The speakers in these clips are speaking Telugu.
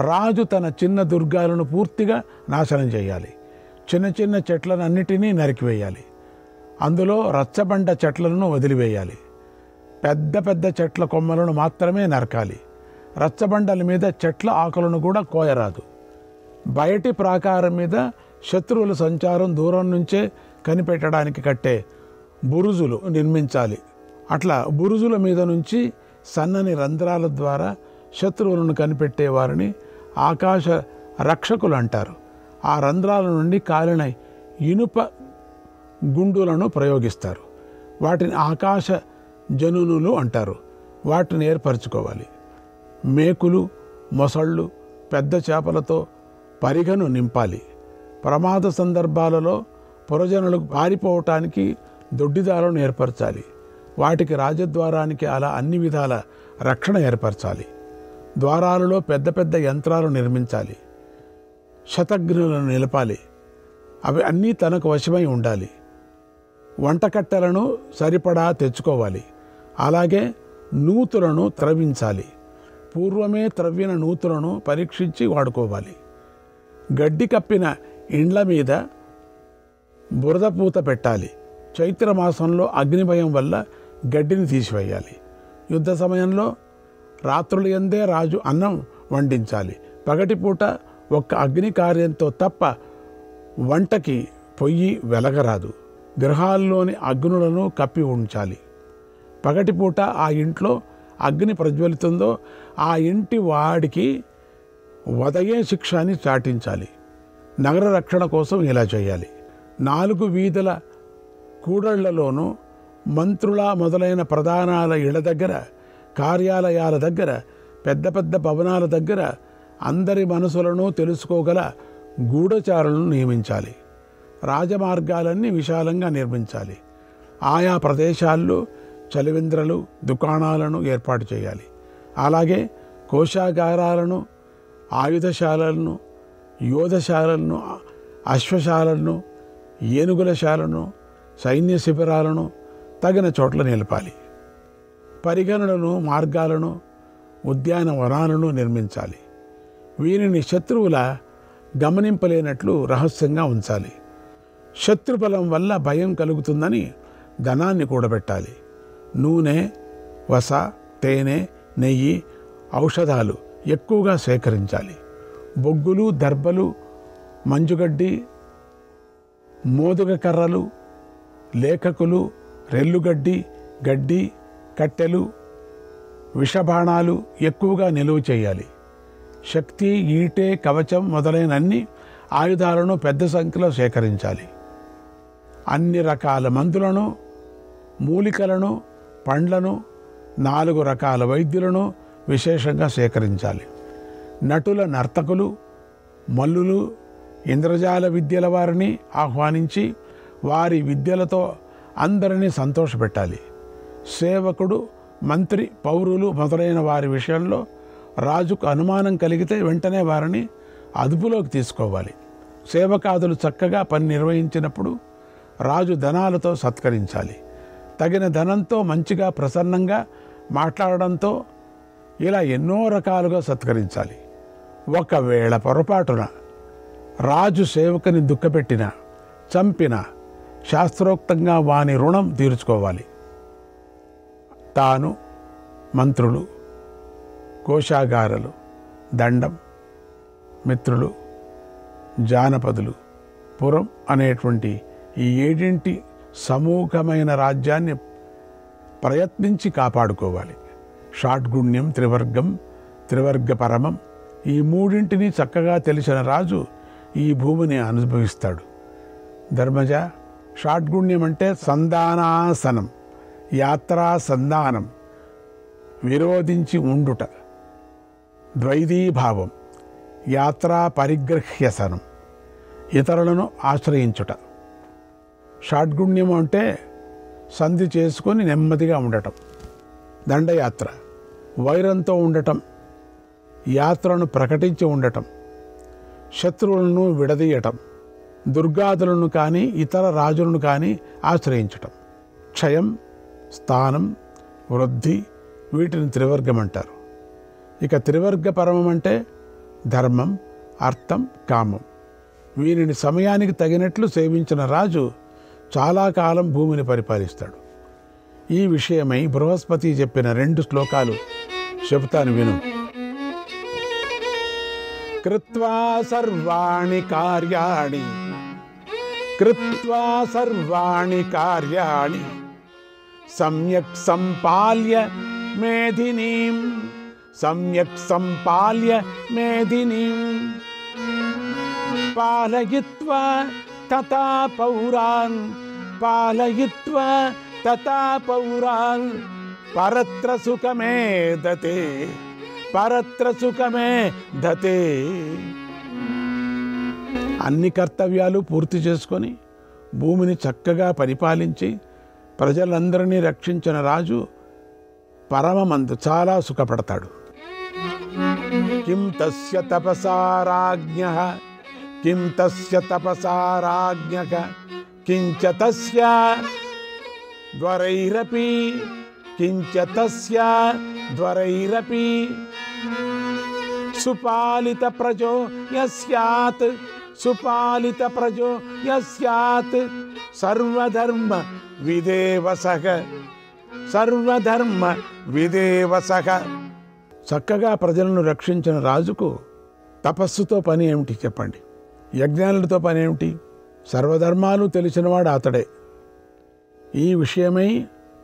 రాజు తన చిన్న దుర్గాలను పూర్తిగా నాశనం చేయాలి. చిన్న చిన్న చెట్లనన్నిటినీ నరికివేయాలి. అందులో రచ్చబండ చెట్లను వదిలివేయాలి. పెద్ద పెద్ద చెట్ల కొమ్మలను మాత్రమే నరకాలి. రచ్చబండల మీద చెట్ల ఆకులను కూడా కోయరాదు. బయటి ప్రాకారం మీద శత్రువుల సంచారం దూరం నుంచే కనిపెట్టడానికి కట్టే బురుజులు నిర్మించాలి. అట్లా బురుజుల మీద నుంచి సన్నని రంధ్రాల ద్వారా శత్రువులను కనిపెట్టే వారిని ఆకాశ రక్షకులు అంటారు. ఆ రంధ్రాల నుండి కాలిన ఇనుప గుండులను ప్రయోగిస్తారు. వాటిని ఆకాశ జనునులు అంటారు. వాటిని ఏర్పరచుకోవాలి. మేకులు, మొసళ్ళు, పెద్ద చేపలతో పరిగను నింపాలి. ప్రమాద సందర్భాలలో పురజనులకు పారిపోవటానికి దొడ్డిదారులను ఏర్పరచాలి. వాటికి రాజద్వారానికి అలా అన్ని విధాల రక్షణ ఏర్పరచాలి. ద్వారాలలో పెద్ద పెద్ద యంత్రాలు నిర్మించాలి. శతఘ్నులను నిలపాలి. అవి అన్నీ తనకు వశమై ఉండాలి. వంటకట్టెలను సరిపడా తెచ్చుకోవాలి. అలాగే నూతులను త్రవ్వించాలి. పూర్వమే త్రవ్విన నూతులను పరీక్షించి వాడుకోవాలి. గడ్డి కప్పిన ఇండ్ల మీద బురద పూత పెట్టాలి. చైత్రమాసంలో అగ్నిభయం వల్ల గడ్డిని తీసివేయాలి. యుద్ధ సమయంలో రాత్రుల యందే రాజు అన్నం వండించాలి. పగటిపూట ఒక్క అగ్ని కార్యంతో తప్ప వంటకి పొయ్యి వెలగరాదు. గృహాల్లోని అగ్నులను కప్పి ఉంచాలి. పగటిపూట ఆ ఇంట్లో అగ్ని ప్రజ్వలితుందో ఆ ఇంటి వాడికి వదయే శిక్ష అని చాటించాలి. నగర రక్షణ కోసం ఇలా చేయాలి. 4 వీధుల కూడళ్లలోనూ మంత్రుల మొదలైన ప్రధానాల ఇళ్ల దగ్గర, కార్యాలయాల దగ్గర, పెద్ద పెద్ద భవనాల దగ్గర అందరి మనసులను తెలుసుకోగల గూఢచారులను నియమించాలి. రాజమార్గాలన్నీ విశాలంగా నిర్మించాలి. ఆయా ప్రదేశాల్లో చలివింద్రలు, దుకాణాలను ఏర్పాటు చేయాలి. అలాగే కోశాగారాలను, ఆయుధశాలలను, యోధశాలలను, అశ్వశాలను, ఏనుగుల శాలను, సైన్య శిబిరాలను తగిన చోట్ల నిలపాలి. పరిగణలను, మార్గాలను, ఉద్యానవనాలను నిర్మించాలి. వీరిని శత్రువుల గమనింపలేనట్లు రహస్యంగా ఉంచాలి. శత్రుబలం వల్ల భయం కలుగుతుందని ధనాన్ని కూడబెట్టాలి. నూనె, వస, తేనె, నెయ్యి, ఔషధాలు ఎక్కువగా సేకరించాలి. బొగ్గులు, దర్బలు, మంజుగడ్డి, మోదుగ కర్రలు, లేఖకులు, రెల్లుగడ్డి, గడ్డి, కట్టెలు, విషబాణాలు ఎక్కువగా నిలువ చేయాలి. శక్తి, ఈటె, కవచం మొదలైన అన్ని ఆయుధాలను పెద్ద సంఖ్యలో సేకరించాలి. అన్ని రకాల మందులను, మూలికలను, పండ్లను, 4 రకాల వైద్యులను విశేషంగా సేకరించాలి. నటుల, నర్తకులు, మల్లులు, ఇంద్రజాల విద్యల వారిని ఆహ్వానించి వారి విద్యలతో అందరినీ సంతోషపెట్టాలి. సేవకుడు, మంత్రి, పౌరులు మొదలైన వారి విషయంలో రాజుకు అనుమానం కలిగితే వెంటనే వారిని అదుపులోకి తీసుకోవాలి. సేవకాదులు చక్కగా పని నిర్వహించినప్పుడు రాజు ధనాలతో సత్కరించాలి. తగిన ధనంతో మంచిగా ప్రసన్నంగా మాట్లాడడంతో ఇలా ఎన్నో రకాలుగా సత్కరించాలి. ఒకవేళ పొరపాటున రాజు సేవకుని దుఃఖపెట్టిన, చంపిన శాస్త్రోక్తంగా వాని రుణం తీర్చుకోవాలి. తాను, మంత్రులు, కోశాగారులు, దండం, మిత్రులు, జానపదులు, పురం అనేటువంటి ఈ 7 సమూహమైన రాజ్యాన్ని ప్రయత్నించి కాపాడుకోవాలి. షాడ్గుణ్యం, త్రివర్గం, త్రివర్గ పరమం ఈ 3 చక్కగా తెలిసిన రాజు ఈ భూమిని అనుభవిస్తాడు. ధర్మజ, షాడ్గుణ్యం అంటే సంధానాసనం, యాత్రా సంధానం, విరోధించి ఉండుట, ద్వైదీభావం, యాత్రా పరిగ్రహ్యసనం, ఇతరులను ఆశ్రయించుట. షాడ్గుణ్యం అంటే సంధి చేసుకొని నెమ్మదిగా ఉండటం. దండయాత్ర, వైరంతో ఉండటం, యాత్రను ప్రకటించి ఉండటం, శత్రువులను విడదీయటం, దుర్గాదులను కానీ ఇతర రాజులను కానీ ఆశ్రయించటం. క్షయం, స్థానం, వృద్ధి వీటిని త్రివర్గం అంటారు. ఇక త్రివర్గ పరమం అంటే ధర్మం, అర్థం, కామం. వీరిని సమయానికి తగినట్లు సేవించిన రాజు చాలా కాలం భూమిని పరిపాలిస్తాడు. ఈ విషయమై బృహస్పతి చెప్పిన 2 శ్లోకాలు చెబుతాను విను. కృత్వా సర్వాణి కార్యాణి సమ్యక్ సంపాల్య మేధినీం పాలయిత్వా తథా పౌరాన్ పరత్ర సుఖమే దతే. అన్ని కర్తవ్యాలు పూర్తి చేసుకొని భూమిని చక్కగా పరిపాలించి ప్రజలందరినీ రక్షించిన రాజు పరమమందు చాలా సుఖపడతాడు. కిం తస్య తపసారాజ్ఞః కించ తస్య ధ్వరైరపి సుపాలిత ప్రజో యస్యాత్ సర్వధర్మ విదేవసః. చక్కగా ప్రజలను రక్షించిన రాజుకు తపస్సుతో పని ఏమిటి చెప్పండి? యజ్ఞాలతో పని ఏమిటి? సర్వధర్మాలు తెలిసినవాడు అతడే. ఈ విషయమై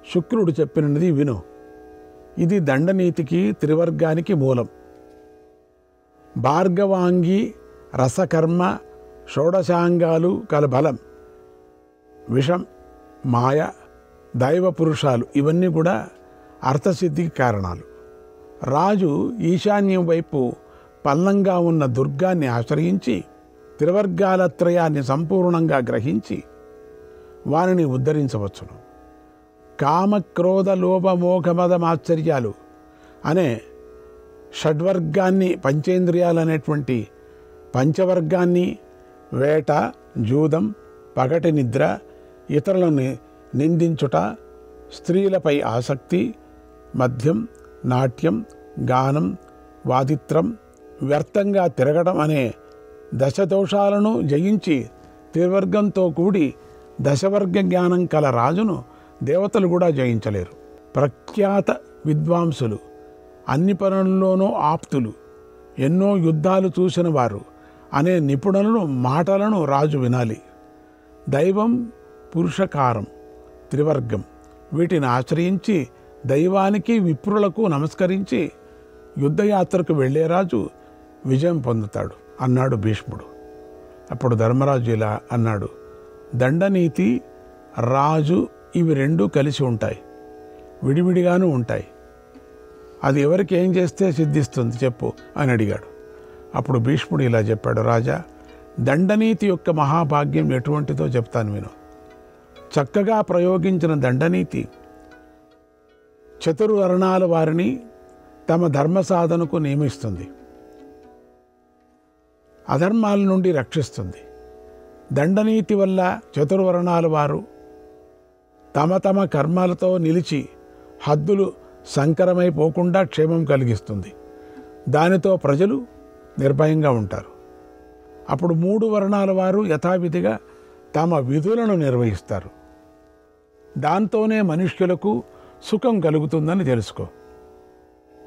శుక్రుడు చెప్పినది విను. ఇది దండనీతికి, త్రివర్గానికి మూలం. భార్గవాంగి, రసకర్మ, షోడశాంగాలు కల బలం, విషం, మాయ, దైవ పురుషాలు ఇవన్నీ కూడా అర్థసిద్ధికి కారణాలు. రాజు ఈశాన్యం వైపు పల్లంగా ఉన్న దుర్గాన్ని ఆశ్రయించి త్రివర్గాలత్రయాన్ని సంపూర్ణంగా గ్రహించి వారిని ఉద్ధరించవచ్చును. కామ, క్రోధ, లోభ, మోహ, మదమాశ్చర్యాలు అనే షడ్వర్గాన్ని, పంచేంద్రియాలనేటువంటి పంచవర్గాన్ని, వేట, జూదం, పగటి నిద్ర, ఇతరులను నిందించుట, స్త్రీలపై ఆసక్తి, మద్యం, నాట్యం, గానం, వాదిత్రం, వ్యర్థంగా తిరగడం అనే దశదోషాలను జయించి త్రివర్గంతో కూడి దశవర్గ జ్ఞానం కల రాజును దేవతలు కూడా జయించలేరు. ప్రఖ్యాత విద్వాంసులు, అన్ని పనుల్లోనూ ఆప్తులు, ఎన్నో యుద్ధాలు చూసిన వారు అనే నిపుణులను మాటలను రాజు వినాలి. దైవం, పురుషకారం, త్రివర్గం వీటిని ఆశ్రయించి దైవానికి, విప్రులకు నమస్కరించి యుద్ధయాత్రకు వెళ్ళే రాజు విజయం పొందుతాడు అన్నాడు భీష్ముడు. అప్పుడు ధర్మరాజు ఇలా అన్నాడు, దండనీతి, రాజు ఇవి రెండూ కలిసి ఉంటాయి, విడివిడిగాను ఉంటాయి. అది ఎవరికి ఏం చేస్తే సిద్ధిస్తుంది చెప్పు అని అడిగాడు. అప్పుడు భీష్ముడు ఇలా చెప్పాడు, రాజా, దండనీతి యొక్క మహాభాగ్యం ఎటువంటిదో చెప్తాను విను. చక్కగా ప్రయోగించిన దండనీతి చతుర్వర్ణాల వారిని తమ ధర్మ సాధనకు నియమిస్తుంది, అధర్మాల నుండి రక్షిస్తుంది. దండనీతి వల్ల చతుర్వర్ణాల వారు తమ తమ కర్మాలతో నిలిచి హద్దులు సంకరమైపోకుండా క్షేమం కలిగిస్తుంది. దానితో ప్రజలు నిర్భయంగా ఉంటారు. అప్పుడు 3 వర్ణాల వారు యథావిధిగా తమ విధులను నిర్వహిస్తారు. దాంతోనే మనుష్యులకు సుఖం కలుగుతుందని తెలుసుకో.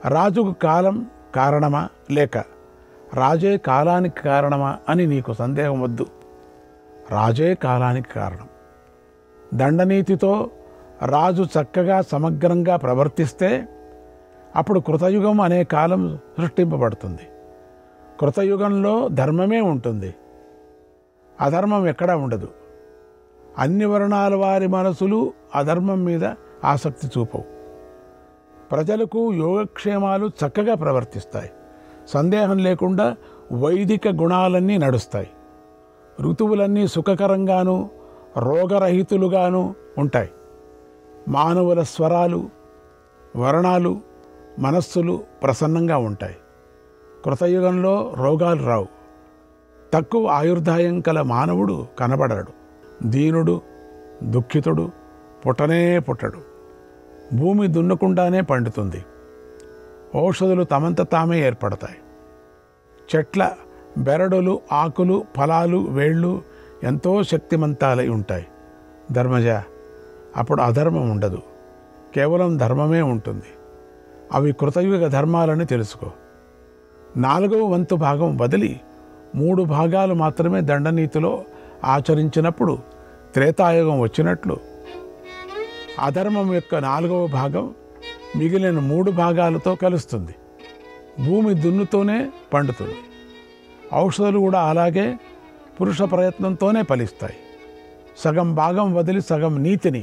రాజుకు కాలం కారణమా లేక రాజే కాలానికి కారణమా అని నీకు సందేహం వద్దు. రాజే కాలానికి కారణం. దండనీతితో రాజు చక్కగా సమగ్రంగా ప్రవర్తిస్తే అప్పుడు కృతయుగం అనే కాలం సృష్టింపబడుతుంది. కృతయుగంలో ధర్మమే ఉంటుంది, అధర్మం ఎక్కడా ఉండదు. అన్ని వర్ణాల వారి మనసులు అధర్మం మీద ఆసక్తి చూపవు. ప్రజలకు యోగక్షేమాలు చక్కగా ప్రవర్తిస్తాయి. సందేహం లేకుండా వైదిక గుణాలన్నీ నడుస్తాయి. ఋతువులన్నీ సుఖకరంగాను రోగరహితులుగాను ఉంటాయి. మానవుల స్వరాలు, వర్ణాలు, మనస్సులు ప్రసన్నంగా ఉంటాయి. కృతయుగంలో రోగాలు రావు. తక్కువ ఆయుర్దాయం కల మానవుడు కనబడడు. దీనుడు, దుఃఖితుడు పుట్టనే పుట్టడు. భూమి దున్నకుండానే పండుతుంది. ఔషధులు తమంత తామే ఏర్పడతాయి. చెట్ల బెరడులు, ఆకులు, ఫలాలు, వేళ్ళు ఎంతో శక్తిమంతాలై ఉంటాయి. ధర్మజ, అప్పుడు అధర్మం ఉండదు, కేవలం ధర్మమే ఉంటుంది. అవి కృతయుగ ధర్మాలని తెలుసుకో. 4వ వంతు భాగం వదిలి 3 భాగాలు మాత్రమే దండనీతిలో ఆచరించినప్పుడు త్రేతాయుగం వచ్చినట్లు అధర్మం యొక్క 4వ భాగం మిగిలిన 3 భాగాలతో కలుస్తుంది. భూమి దున్నుతోనే పండుతుంది. ఔషధాలు కూడా అలాగే పురుష ప్రయత్నంతోనే ఫలిస్తాయి. సగం భాగం వదిలి సగం నీతిని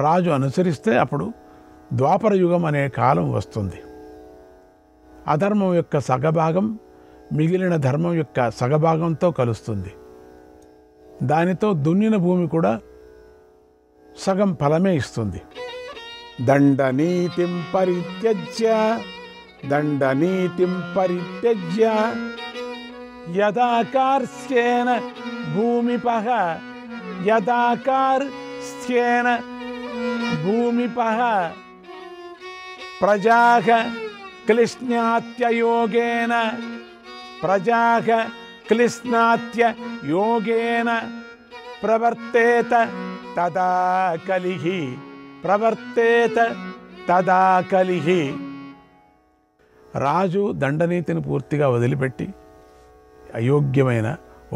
రాజు అనుసరిస్తే అప్పుడు ద్వాపర యుగం అనే కాలం వస్తుంది. అధర్మం యొక్క సగభాగం మిగిలిన ధర్మం యొక్క సగభాగంతో కలుస్తుంది. దానితో దున్నిన భూమి కూడా సగం ఫలమే ఇస్తుంది. దండనీతిం పరిత్యజ్య యదాకార్స్యేన భూమిపః ప్రజాః క్లిశ్నాత్యయోగేన ప్రవర్తేత తదా కలిః. రాజు దండనీతిని పూర్తిగా వదిలిపెట్టి అయోగ్యమైన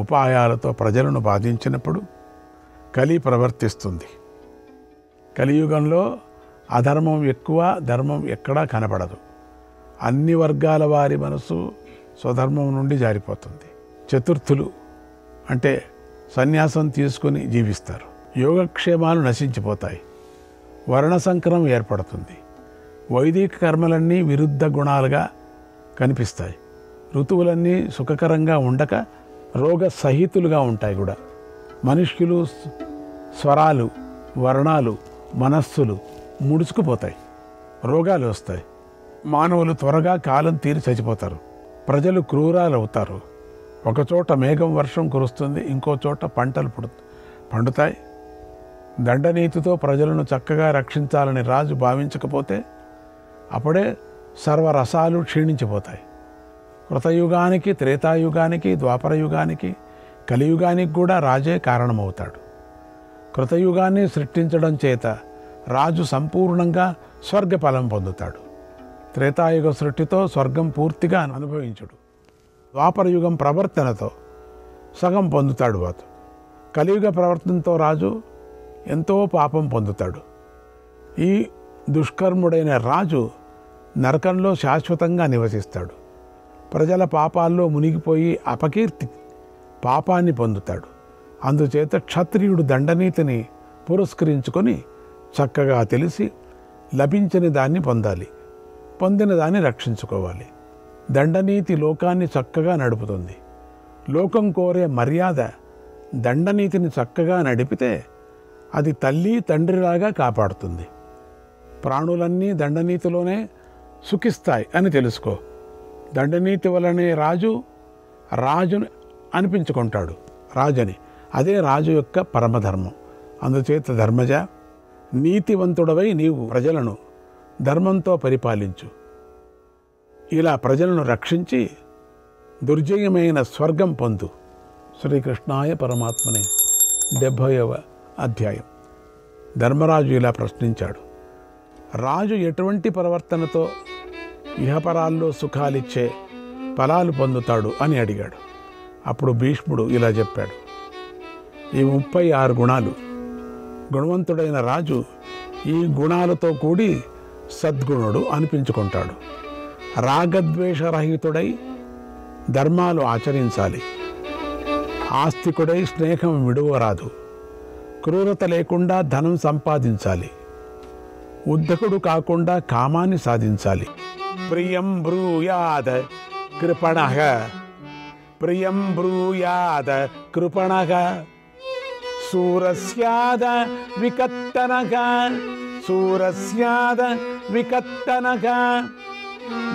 ఉపాయాలతో ప్రజలను బాధించినప్పుడు కలి ప్రవర్తిస్తుంది. కలియుగంలో అధర్మం ఎక్కువ, ధర్మం ఎక్కడా కనపడదు. అన్ని వర్గాల వారి మనసు స్వధర్మం నుండి జారిపోతుంది. చతుర్థులు అంటే సన్యాసం తీసుకుని జీవిస్తారు. యోగక్షేమాలు నశించిపోతాయి. వర్ణ సంకరం ఏర్పడుతుంది. వైదిక కర్మలన్నీ విరుద్ధ గుణాలుగా కనిపిస్తాయి. ఋతువులన్నీ సుఖకరంగా ఉండక రోగ సహితులుగా ఉంటాయి కూడా. మనుష్యులు స్వరాలు, వర్ణాలు, మనస్సులు ముడుచుకుపోతాయి. రోగాలు వస్తాయి. మానవులు త్వరగా కాలం తీరి చచ్చిపోతారు. ప్రజలు క్రూరాలు అవుతారు. ఒకచోట మేఘం వర్షం కురుస్తుంది, ఇంకో చోట పంటలు పండుతాయి. దండనీతితో ప్రజలను చక్కగా రక్షించాలని రాజు భావించకపోతే అప్పుడే సర్వరసాలు క్షీణించిపోతాయి. కృతయుగానికి, త్రేతాయుగానికి, ద్వాపరయుగానికి, కలియుగానికి కూడా రాజే కారణమవుతాడు. కృతయుగాన్ని సృష్టించడం చేత రాజు సంపూర్ణంగా స్వర్గఫలం పొందుతాడు. త్రేతాయుగ సృష్టితో స్వర్గం పూర్తిగా అనుభవించుడు. ద్వాపరయుగం ప్రవర్తనతో సగం పొందుతాడు. కలియుగ ప్రవర్తనతో రాజు ఎంతో పాపం పొందుతాడు. ఈ దుష్కర్ముడైన రాజు నరకంలో శాశ్వతంగా నివసిస్తాడు. ప్రజల పాపాల్లో మునిగిపోయి అపకీర్తి పాపాన్ని పొందుతాడు. అందుచేత క్షత్రియుడు దండనీతిని పురస్కరించుకొని చక్కగా తెలిసి లభించని దాన్ని పొందాలి, పొందిన దాన్ని రక్షించుకోవాలి. దండనీతి లోకాన్ని చక్కగా నడుపుతుంది. లోకం కోరే మర్యాద దండనీతిని చక్కగా నడిపితే అది తల్లి తండ్రిలాగా కాపాడుతుంది. ప్రాణులన్నీ దండనీతిలోనే సుఖిస్తాయి అని తెలుసుకో. దండనీతి వలనే రాజుని అనిపించుకుంటాడు రాజని. అదే రాజు యొక్క పరమధర్మం. అందుచేత ధర్మజ, నీతివంతుడవై నీవు ప్రజలను ధర్మంతో పరిపాలించు. ఇలా ప్రజలను రక్షించి దుర్జయమైన స్వర్గం పొందు. శ్రీకృష్ణాయ పరమాత్మనే. 70వ అధ్యాయం. ధర్మరాజు ఇలా ప్రశ్నించాడు. రాజు ఎటువంటి ప్రవర్తనతో ఇహపరాల్లో సుఖాలిచ్చే ఫలాలు పొందుతాడు అని అడిగాడు. అప్పుడు భీష్ముడు ఇలా చెప్పాడు. ఈ 36 గుణాలు. గుణవంతుడైన రాజు ఈ గుణాలతో కూడి సద్గుణుడు అనిపించుకుంటాడు. రాగద్వేషరహితుడై ధర్మాలు ఆచరించాలి. ఆస్తికుడై స్నేహం విడువరాదు. క్రూరత లేకుండా ధనం సంపాదించాలి. ఉద్ధకుడు కాకుండా కామాన్ని సాధించాలి. ప్రియం బ్రూయాద కృపణః, ప్రియం బ్రూయాద కృపణః, శూరస్యాద వికత్తనః, శూరస్యాద వికత్తనః,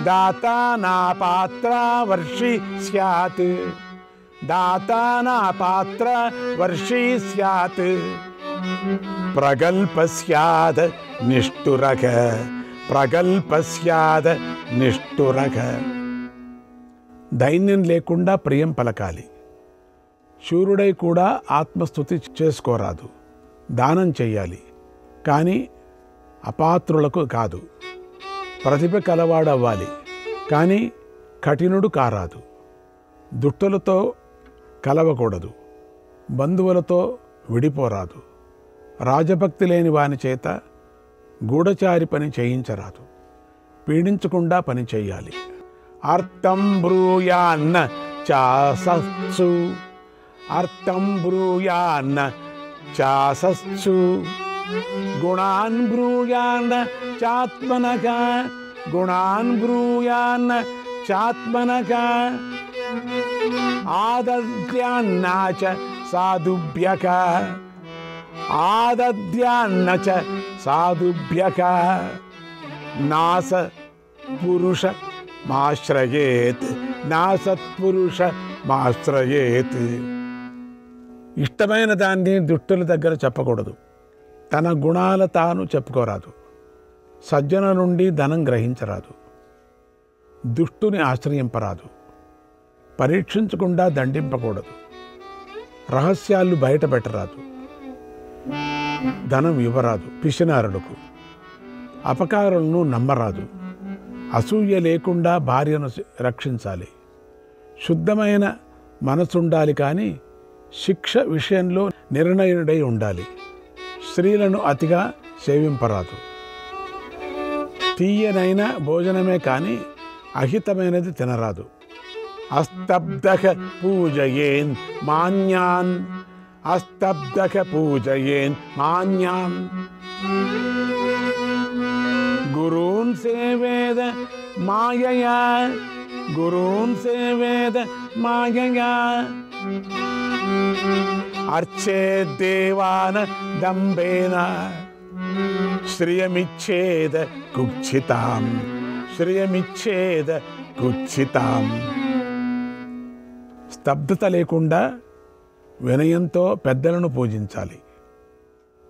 దాతా నా పాత్ర వర్షి స్యాత్, దాతా నా పాత్ర వర్షి స్యాత్, ప్రగల్పస్యాద్ నిష్ఠురః, ప్రగల్పస్యాద్ నిష్ఠురః. దైన్యం లేకుండా ప్రియం పలకాలి. శూరుడై కూడా ఆత్మస్థుతి చేసుకోరాదు. దానం చెయ్యాలి, కానీ అపాత్రులకు కాదు. ప్రతిభ కలవాడవ్వాలి, కానీ కఠినుడు కారాదు. దుష్టులతో కలవకూడదు, బంధువులతో విడిపోరాదు. రాజభక్తి లేని వాని చేత గూఢచారి పని చేయించరాదు. పీడించకుండా పని చెయ్యాలి. అర్థం బ్రూయాన్న చాసస్సు, అర్థం బ్రూయాన్న చాసస్సు, గుణాన్ బ్రూయాన్న చాత్మనక, గుణాన్ బ్రూయాన్న చాత్మనక, ఆదద్యాన్నాచ సాధుభ్యక, ఆదద్యాన్న చ సాధుభ్యక, నాస పురుష మాశ్రయేత్, నాసత్పురుష మాశ్రయేత్. ఇష్టమైన దాన్ని దుష్టుల దగ్గర చెప్పకూడదు. తన గుణాల తాను చెప్పుకోరాదు. సజ్జన నుండి ధనం గ్రహించరాదు. దుష్టుని ఆశ్రయింపరాదు. పరీక్షించకుండా దండింపకూడదు. రహస్యాలు బయట పెట్టరాదు. ధనం ఇవ్వరాదు పిసినారులకు. అపకారులను నమ్మరాదు. అసూయ లేకుండా భార్యను రక్షించాలి. శుద్ధమైన మనసుండాలి, కానీ శిక్ష విషయంలో నిర్ణయుడై ఉండాలి. స్త్రీలను అతిగా సేవింపరాదు. తీయనైన భోజనమే కానీ అహితమైనది తినరాదు. అస్తబ్దక పూజయేన్ మాన్యాన్, అస్తబ్దక పూజయేన్ మాన్యాన్, గురూన్ సేవేద మాయయా, గురూన్ సేవేద మాయయా, అర్చేద్దేవాన దంభేన, శ్రియమిచ్చేద కుక్షితాం, శ్రియమిచ్చేద కుక్షితాం. స్తబ్దత లేకుండా వినయంతో పెద్దలను పూజించాలి.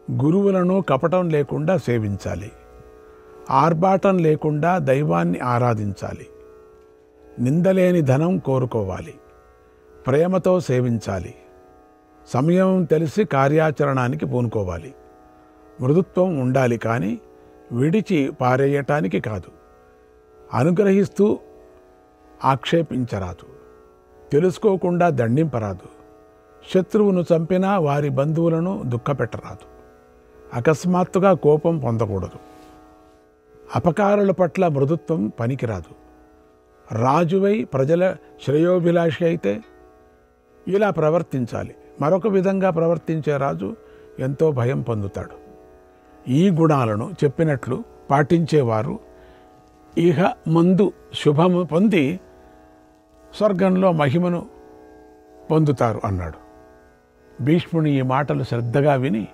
గురువులను కపటం లేకుండా సేవించాలి. ఆర్భాటం లేకుండా దైవాన్ని ఆరాధించాలి. నిందలేని ధనం కోరుకోవాలి. ప్రేమతో సేవించాలి. సమయం తెలిసి కార్యాచరణానికి పూనుకోవాలి. మృదుత్వం ఉండాలి, కానీ విడిచి పారేయటానికి కాదు. అనుగ్రహిస్తూ ఆక్షేపించరాదు. తెలుసుకోకుండా దండింపరాదు. శత్రువును చంపినా వారి బంధువులను దుఃఖపెట్టరాదు. అకస్మాత్తుగా కోపం పొందకూడదు. అపకారుల పట్ల మృదుత్వం పనికిరాదు. రాజువై ప్రజల శ్రేయోభిలాషి అయితే ఇలా ప్రవర్తించాలి. మరొక విధంగా ప్రవర్తించే రాజు ఎంతో భయం పొందుతాడు. ఈ గుణాలను చెప్పినట్లు పాటించేవారు ఇహ ముందు శుభము పొంది స్వర్గంలో మహిమను పొందుతారు అన్నాడు. భీష్ముని ఈ మాటలు శ్రద్ధగా విని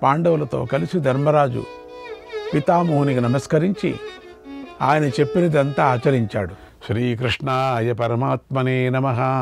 పాండవులతో కలిసి ధర్మరాజు పితామహునికి నమస్కరించి ఆయన చెప్పినదంతా ఆచరించాడు. శ్రీకృష్ణాయ పరమాత్మనే నమః.